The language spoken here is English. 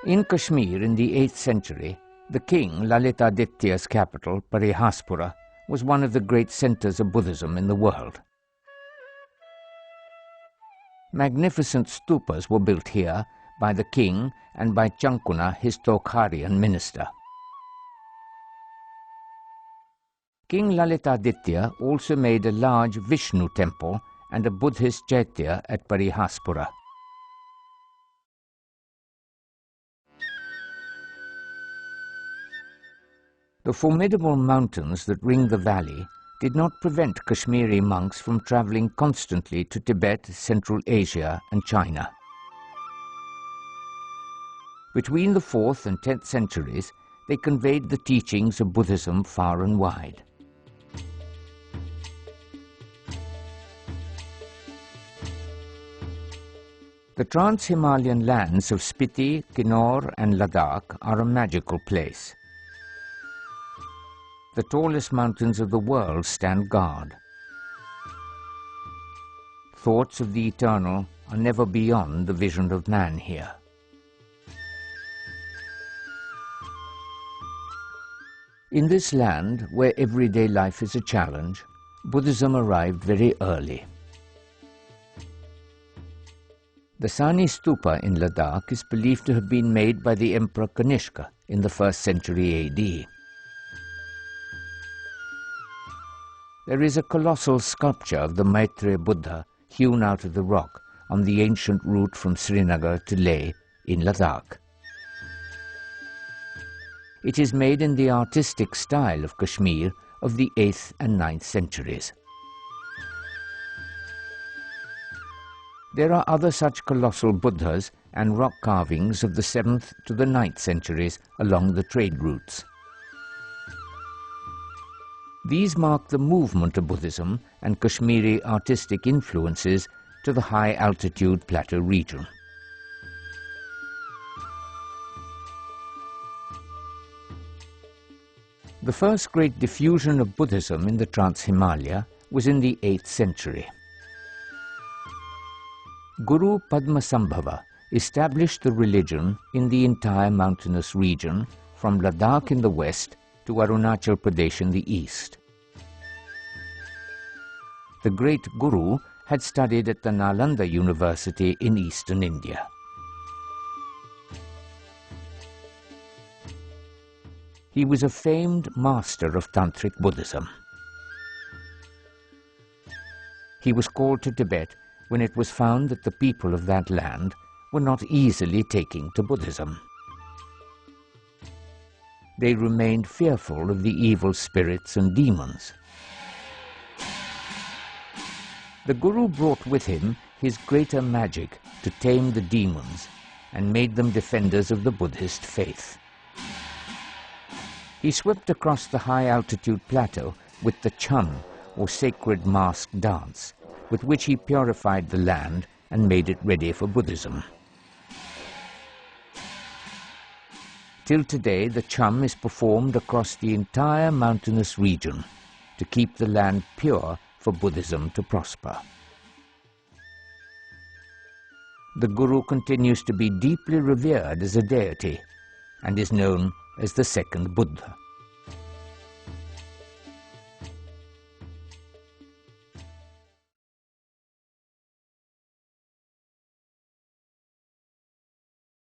In Kashmir in the 8th century, the king Lalitaditya's capital, Parihaspura, was one of the great centers of Buddhism in the world. Magnificent stupas were built here by the king and by Chankuna, his Tokharian minister. King Lalitaditya also made a large Vishnu temple and a Buddhist chaitya at Parihaspura. The formidable mountains that ring the valley did not prevent Kashmiri monks from traveling constantly to Tibet, Central Asia and China. Between the 4th and 10th centuries, they conveyed the teachings of Buddhism far and wide. The trans-Himalayan lands of Spiti, Kinnaur and Ladakh are a magical place. The tallest mountains of the world stand guard. Thoughts of the eternal are never beyond the vision of man here. In this land, where everyday life is a challenge, Buddhism arrived very early. The Sani Stupa in Ladakh is believed to have been made by the Emperor Kanishka in the 1st century AD. There is a colossal sculpture of the Maitreya Buddha hewn out of the rock on the ancient route from Srinagar to Leh in Ladakh. It is made in the artistic style of Kashmir of the 8th and 9th centuries. There are other such colossal Buddhas and rock carvings of the 7th to the 9th centuries along the trade routes. These mark the movement of Buddhism and Kashmiri artistic influences to the high-altitude plateau region. The first great diffusion of Buddhism in the Trans-Himalaya was in the 8th century. Guru Padmasambhava established the religion in the entire mountainous region from Ladakh in the west to Arunachal Pradesh in the east. The great Guru had studied at the Nalanda University in eastern India. He was a famed master of Tantric Buddhism. He was called to Tibet when it was found that the people of that land were not easily taking to Buddhism. They remained fearful of the evil spirits and demons. The Guru brought with him his greater magic to tame the demons and made them defenders of the Buddhist faith. He swept across the high-altitude plateau with the chum, or sacred mask dance, with which he purified the land and made it ready for Buddhism. Till today, the chum is performed across the entire mountainous region to keep the land pure for Buddhism to prosper. The Guru continues to be deeply revered as a deity and is known as the second Buddha.